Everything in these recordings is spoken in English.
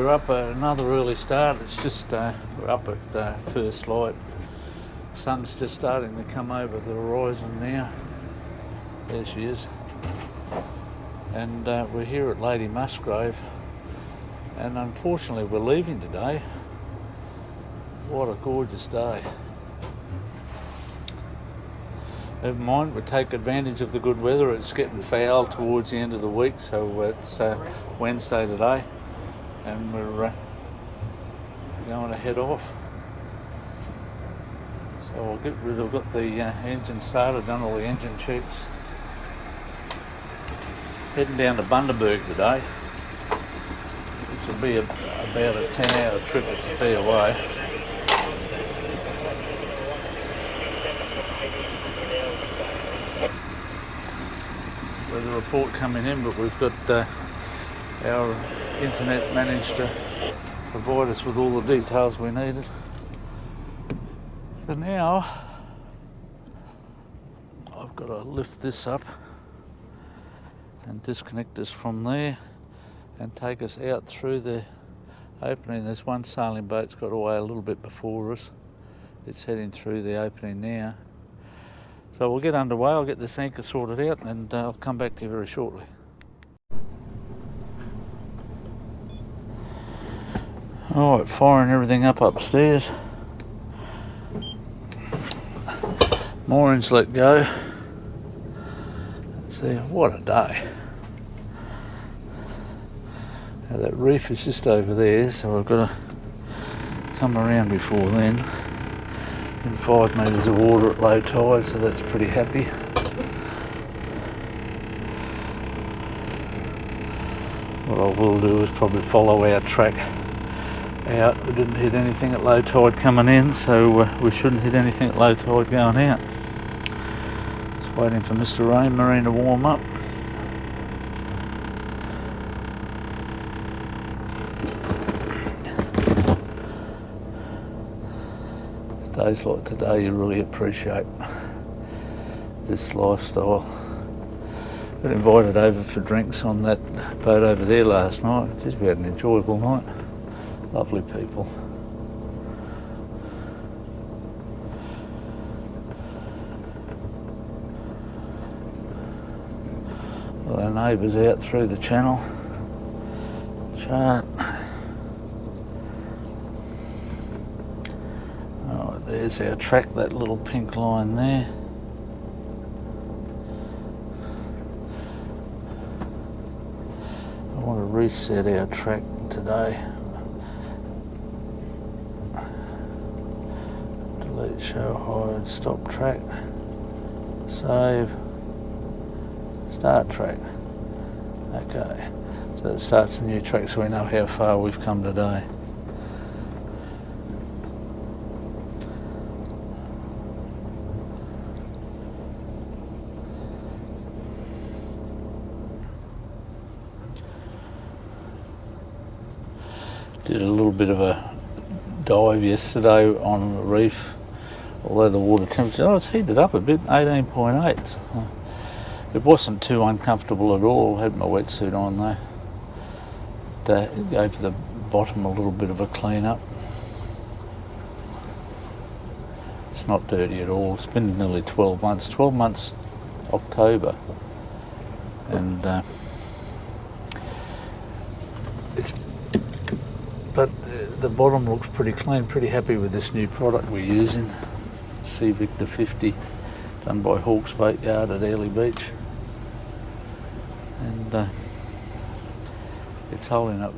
we're up at another early start. It's just, we're up at first light. Sun's just starting to come over the horizon now. There she is. And we're here at Lady Musgrave. And unfortunately we're leaving today. What a gorgeous day. Never mind, we take advantage of the good weather. It's getting foul towards the end of the week, so it's Wednesday today, and we're going to head off. So I'll get rid of, I've got the engine started, done all the engine checks. Heading down to Bundaberg today, which will be about a 10-hour trip. It's a fair way. Weather report coming in, but we've got our internet managed to provide us with all the details we needed. So now I've got to lift this up and disconnect this from there and take us out through the opening. There's one sailing boat's got away a little bit before us. It's heading through the opening now. So we'll get underway, I'll get this anchor sorted out, and I'll come back to you very shortly. Alright, firing everything up upstairs. Moorings let go. Let's see, what a day. Now that reef is just over there, so I've got to come around before then. In 5 metres of water at low tide, so that's pretty happy. What I will do is probably follow our track out. We didn't hit anything at low tide coming in, so we shouldn't hit anything at low tide going out. Just waiting for Mr. Marina to warm up. Days like today, you really appreciate this lifestyle. Got invited over for drinks on that boat over there last night. Just we had an enjoyable night. Lovely people. Well, our neighbours out through the channel. Chart. There's our track, that little pink line there. I want to reset our track today. Delete, show, hide, stop track, save, start track. Okay, so that starts a new track so we know how far we've come today. Did a little bit of a dive yesterday on the reef, although the water temperature, it's heated up a bit, 18.8. So it wasn't too uncomfortable at all. I had my wetsuit on though. It gave the bottom a little bit of a clean up. It's not dirty at all. It's been nearly 12 months, October. And but the bottom looks pretty clean, pretty happy with this new product we're using. Sea Victor 50, done by Hawke's Boat Yard at Airlie Beach. And it's holding up.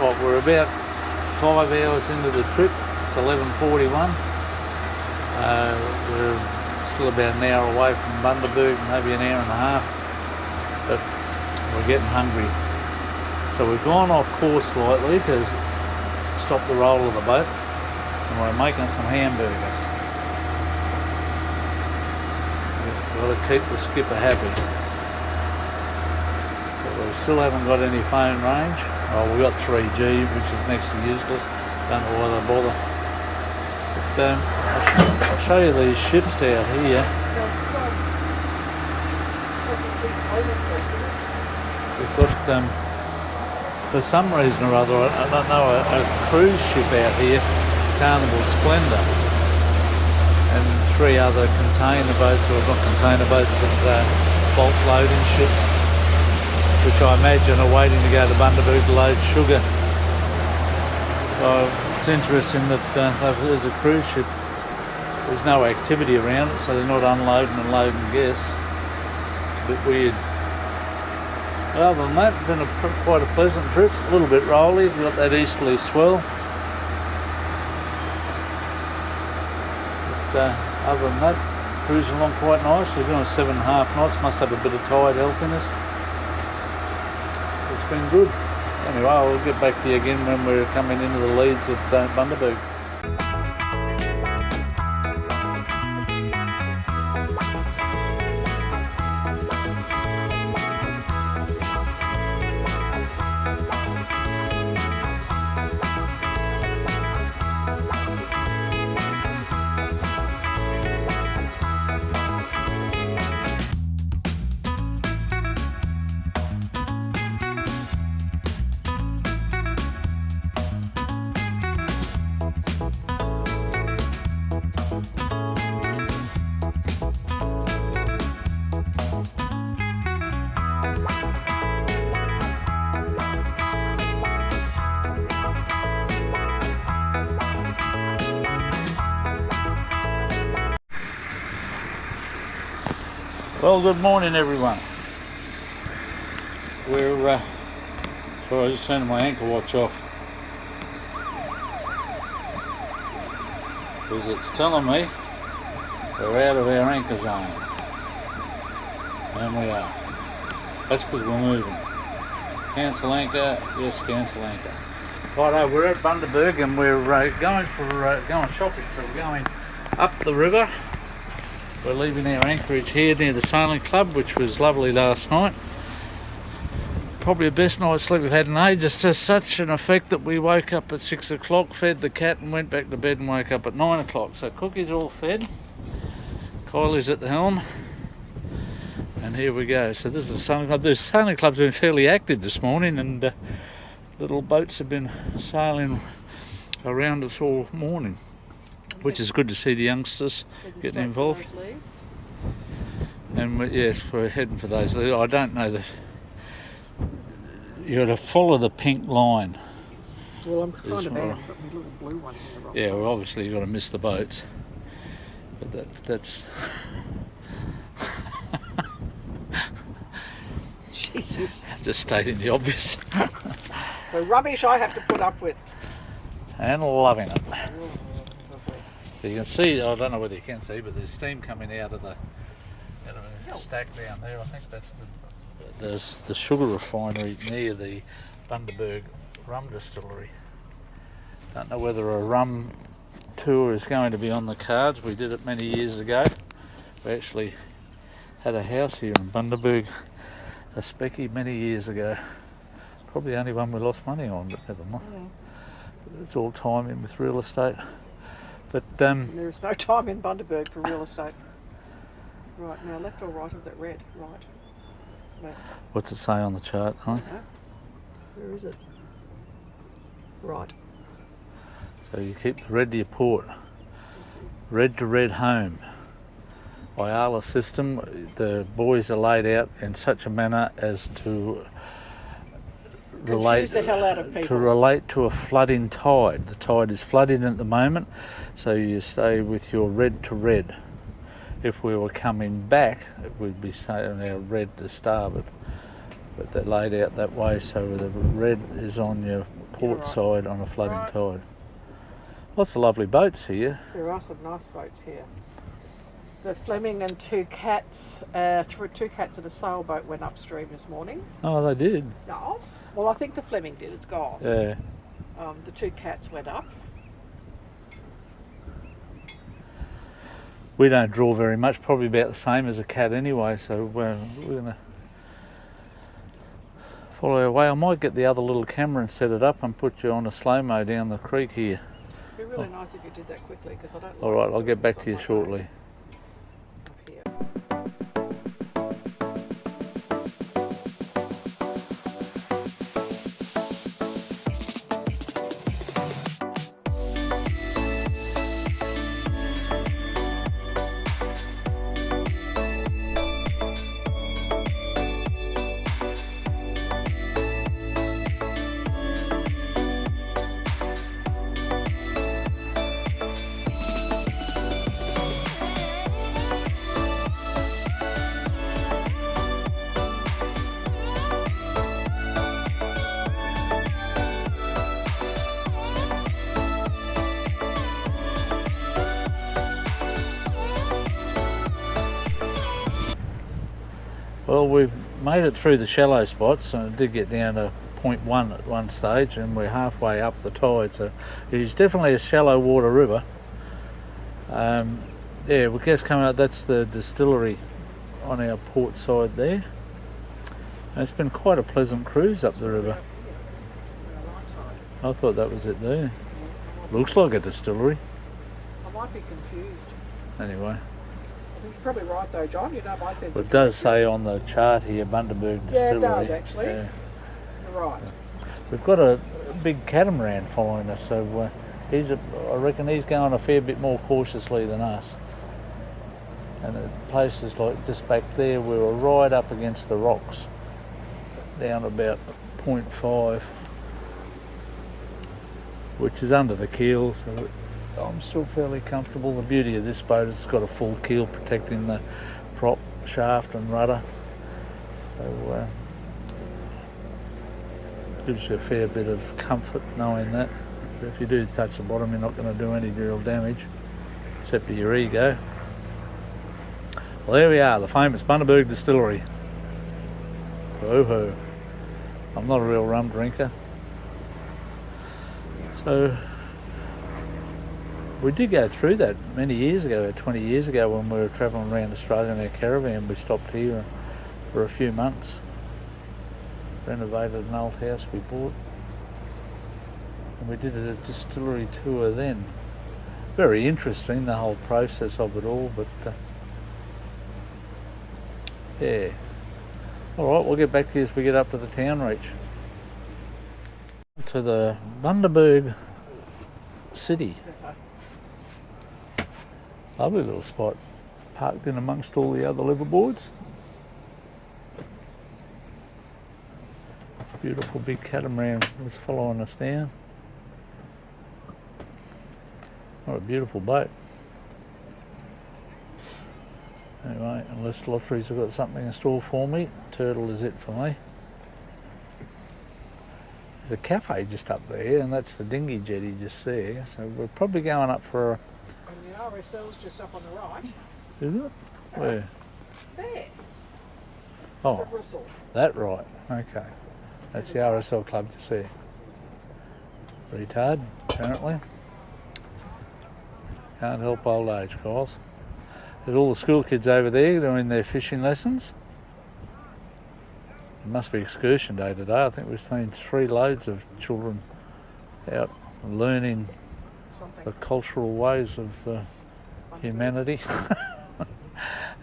we're about 5 hours into the trip. It's 11:41. We're still about an hour away from Bundaberg, maybe an hour and a half, but we're getting hungry. So we've gone off course slightly to stop the roll of the boat, and we're making some hamburgers. We've got to keep the skipper happy. But we still haven't got any phone range. Oh, we've got 3G, which is next to useless. Don't know why they bother. But I'll show you these ships out here. We've got, for some reason or other, I don't know, a cruise ship out here, Carnival Splendor, and 3 other container boats, or not container boats, but bulk loading ships, which I imagine are waiting to go to Bundaberg to load sugar. So it's interesting that there's a cruise ship. There's no activity around it, so they're not unloading and loading gas. It's a bit weird. Other than that, it's been quite a pleasant trip. A little bit rolly. We've got that easterly swell. But other than that, cruising along quite nicely. We're doing 7.5 knots. Must have a bit of tide helping us. It's been good. Anyway, I'll get back to you again when we're coming into the leads at Bundaberg. Well, good morning everyone. We're, sorry, I just turned my anchor watch off. Because it's telling me we're out of our anchor zone. And we are. That's because we're moving. Cancel anchor, yes, cancel anchor. Righto, we're at Bundaberg and we're going shopping, so we're going up the river. We're leaving our anchorage here near the sailing club, which was lovely last night. Probably the best night's sleep we've had in ages, to such an effect that we woke up at 6 o'clock, fed the cat and went back to bed and woke up at 9 o'clock. So Cookie's all fed, Kylie's at the helm, and here we go. So this is the sailing club. The sailing club's been fairly active this morning, and little boats have been sailing around us all morning. Which is good to see the youngsters getting involved. And yes, we're heading for those leads. I don't know that you got to follow the pink line. Well, I'm kind of out, but my little blue ones in the wrong place. Well, obviously you've got to miss the boats. But that's Jesus. Just stating the obvious. The rubbish I have to put up with. And loving it. So you can see, I don't know whether you can see, but there's steam coming out of the stack down there. I think that's the sugar refinery near the Bundaberg rum distillery. Don't know whether a rum tour is going to be on the cards. We did it many years ago. We actually had a house here in Bundaberg, a specky, many years ago. Probably the only one we lost money on, but never mind. Yeah. It's all timing with real estate. But there's no time in Bundaberg for real estate. Right, now left or right of that red? Right. Left. What's it say on the chart, huh? Where is it? Right. So you keep the red to your port. Red to red home. By ALA system, the buoys are laid out in such a manner as to relate the hell out of people. To a flooding tide. The tide is flooding at the moment, so you stay with your red to red. If we were coming back, we'd be saying our red to starboard. but they're laid out that way so the red is on your port right. side on a flooding Right. tide. Lots of lovely boats here. There are some nice boats here. The Fleming and two cats and a sailboat went upstream this morning. Oh, they did? Yes. Well, I think the Fleming did. It's gone. Yeah. The two cats went up. We don't draw very much, probably about the same as a cat anyway, so we're going to follow our way. I might get the other little camera and set it up and put you on a slow-mo down the creek here. It'd be really nice if you did that quickly, because I don't like Alright, I'll doing get back this to you on my shortly. own up here. Well, we've made it through the shallow spots, and it did get down to 0.1 at one stage, and we're halfway up the tide, so it is definitely a shallow water river. Yeah, we guess coming out, that's the distillery on our port side there. And it's been quite a pleasant cruise up the river. I thought that was it there. Looks like a distillery. I might be confused. Anyway, I think you're probably right though, John. You know my sense but of it does direction. say on the chart here, Bundaberg Yeah, Distillery. it does actually. Yeah. You're right. We've got a big catamaran following us, so I reckon he's going a fair bit more cautiously than us. And at places like just back there, we were right up against the rocks, down about 0.5, which is under the keel, so I'm still fairly comfortable. The beauty of this boat is it's got a full keel protecting the prop, shaft and rudder. So gives you a fair bit of comfort knowing that. But if you do touch the bottom, you're not going to do any real damage, except to your ego. Well, there we are, the famous Bundaberg Distillery. Woohoo. I'm not a real rum drinker. So, we did go through that many years ago, 20 years ago, when we were travelling around Australia in our caravan. We stopped here for a few months. Renovated an old house we bought. And we did a distillery tour then. Very interesting, the whole process of it all, but yeah. Alright, we'll get back to you as we get up to the town reach. To the Bundaberg city. Lovely little spot, parked in amongst all the other liveaboards. Beautiful big catamaran was following us down. What a beautiful boat. Anyway, unless lotteries have got something in store for me, turtle is it for me. There's a cafe just up there, and that's the dinghy jetty just there. So we're probably going up for And the RSL's just up on the right. Is it? Where? There. Oh, It's a Russell. that right. Okay. That's the RSL club to see. Retard, apparently. Can't help old age, guys. There's all the school kids over there doing their fishing lessons. It must be excursion day today. I think we've seen 3 loads of children out learning Something. the cultural ways of humanity.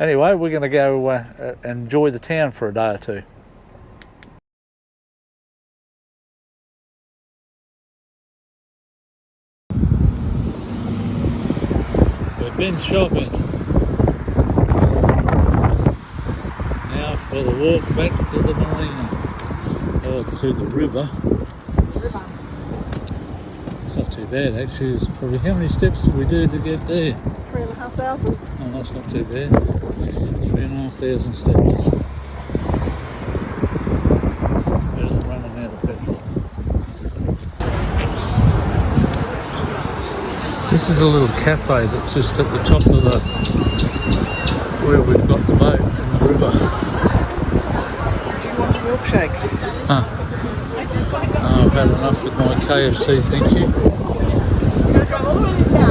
Anyway, we're going to go enjoy the town for a day or two. We've been shopping. Now for the walk back to the Marina. Oh, through the river. River. It's not too bad actually. It's probably, how many steps did we do to get there? 3,500. Oh, that's not too bad. 3,500 steps. This is a little cafe that's just at the top of the where we've got the boat in the river. Do you want a milkshake? Huh. Oh, I've had enough with my KFC, thank you.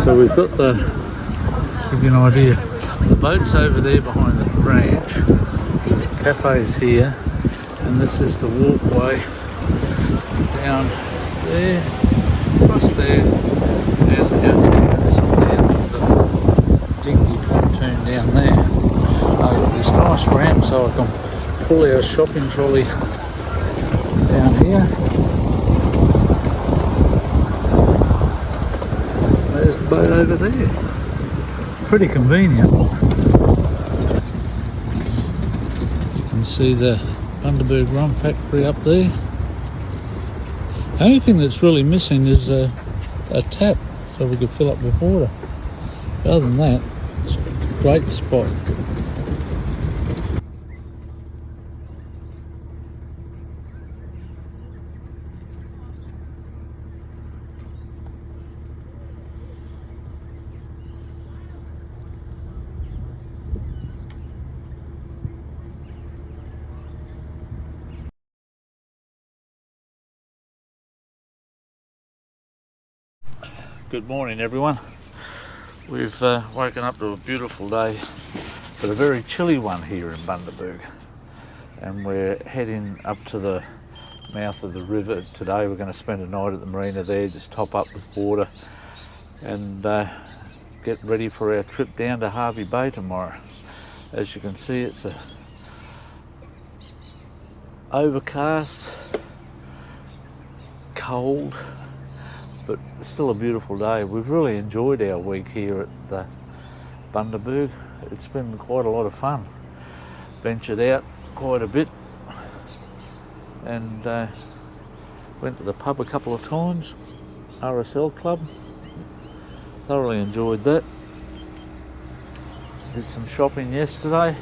So we've got the, give you an idea, the boat's over there behind the branch, the cafe's here, and this is the walkway down there, across there, and our team is on the end of the dinghy pontoon down there. I've got this nice ramp so I can pull our shopping trolley down here. There's the boat over there. Pretty convenient. You can see the Bundaberg rum factory up there. The only thing that's really missing is a tap so we could fill up with water. Other than that, it's a great spot. Good morning everyone. We've woken up to a beautiful day, but a very chilly one here in Bundaberg. And we're heading up to the mouth of the river today. We're going to spend a night at the Marina there, just top up with water and get ready for our trip down to Hervey Bay tomorrow. As you can see, it's a overcast, cold, but still a beautiful day. We've really enjoyed our week here at the Bundaberg. It's been quite a lot of fun. Ventured out quite a bit and went to the pub a couple of times, RSL club. Thoroughly enjoyed that. Did some shopping yesterday,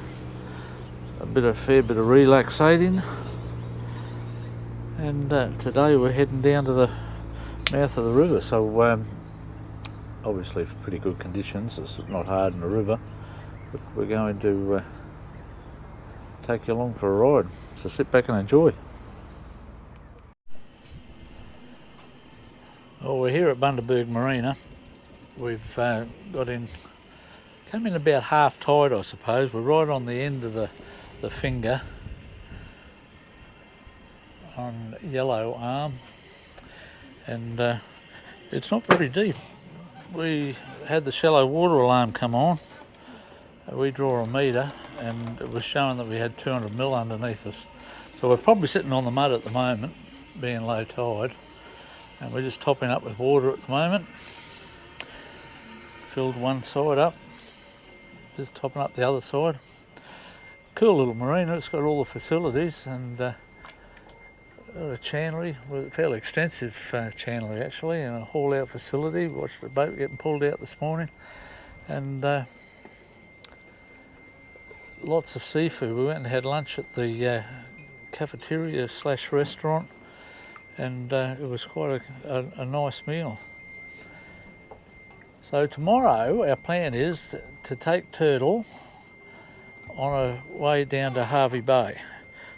fair bit of relaxating, and today we're heading down to the mouth of the river, so obviously for pretty good conditions. It's not hard in the river, but we're going to take you along for a ride, so sit back and enjoy. Well, we're here at Bundaberg Marina. We've come in about half tide, I suppose. We're right on the end of the finger on Yellow Arm, and it's not very deep. We had the shallow water alarm come on. We draw a metre and it was showing that we had 200 mil underneath us. So we're probably sitting on the mud at the moment, being low tide, and we're just topping up with water at the moment. Filled one side up, just topping up the other side. Cool little marina, it's got all the facilities, and got a chandlery, a fairly extensive chandlery actually, and a haul out facility. We watched the boat getting pulled out this morning, and lots of seafood. We went and had lunch at the cafeteria / restaurant, and it was quite a nice meal. So tomorrow our plan is to take Turtle on a way down to Hervey Bay.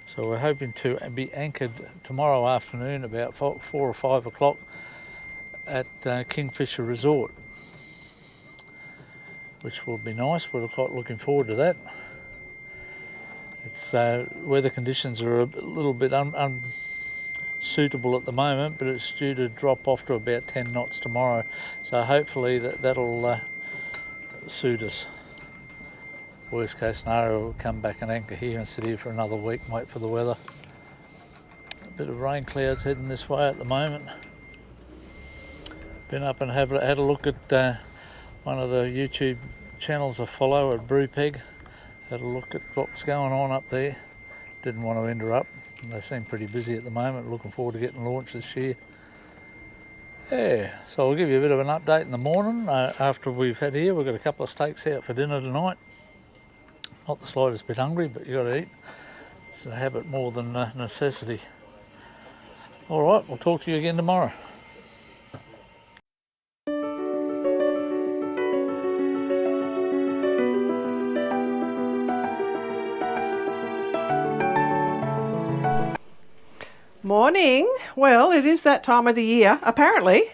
So we're hoping to be anchored tomorrow afternoon about 4 or 5 o'clock at Kingfisher Resort, which will be nice. We're quite looking forward to that. It's weather conditions are a little bit unsuitable at the moment, but it's due to drop off to about 10 knots tomorrow. So hopefully that'll suit us. Worst case scenario, we'll come back and anchor here and sit here for another week and wait for the weather. A bit of rain clouds heading this way at the moment. Been up and had a look at one of the YouTube channels I follow at Brewpeg. Had a look at what's going on up there. Didn't want to interrupt. They seem pretty busy at the moment. Looking forward to getting launched this year. Yeah, so I'll give you a bit of an update in the morning after we've had here. We've got a couple of steaks out for dinner tonight. Not the slightest bit hungry, but you got to eat. It's a habit more than necessity. All right, we'll talk to you again tomorrow. morning. Well, it is that time of the year, apparently,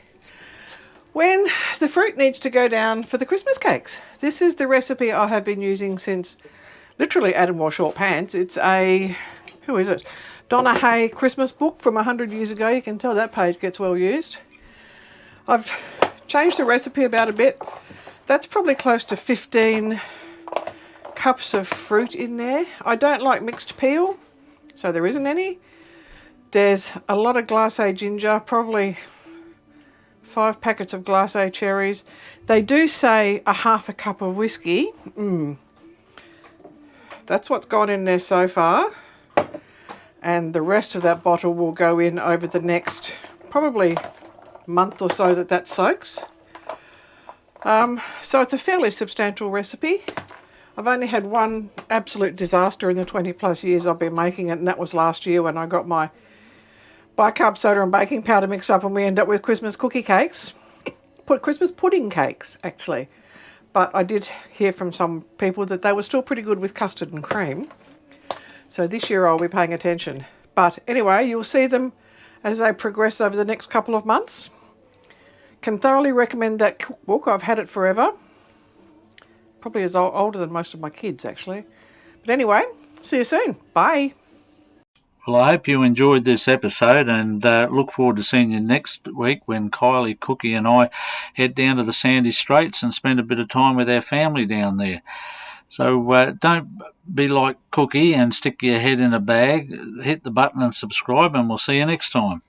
when the fruit needs to go down for the Christmas cakes. This is the recipe I have been using since literally Adam wore short pants. It's a, who is it? Donna Hay Christmas book from 100 years ago. You can tell that page gets well used. I've changed the recipe about a bit. That's probably close to 15 cups of fruit in there. I don't like mixed peel, so there isn't any. There's a lot of glacé ginger, probably 5 packets of glacé cherries. They do say a half a cup of whiskey. That's what's gone in there so far. And the rest of that bottle will go in over the next probably month or so that soaks. So it's a fairly substantial recipe. I've only had one absolute disaster in the 20 plus years I've been making it, and that was last year when I got my bicarb soda and baking powder mixed up and we end up with Christmas cookie cakes. Christmas pudding cakes, actually. But I did hear from some people that they were still pretty good with custard and cream. So this year I'll be paying attention. But anyway, you'll see them as they progress over the next couple of months. Can thoroughly recommend that cookbook. I've had it forever. Probably as older than most of my kids, actually. But anyway, see you soon. Bye. Well, I hope you enjoyed this episode, and look forward to seeing you next week when Kylie, Cookie and I head down to the Sandy Straits and spend a bit of time with our family down there. So don't be like Cookie and stick your head in a bag. Hit the button and subscribe, and we'll see you next time.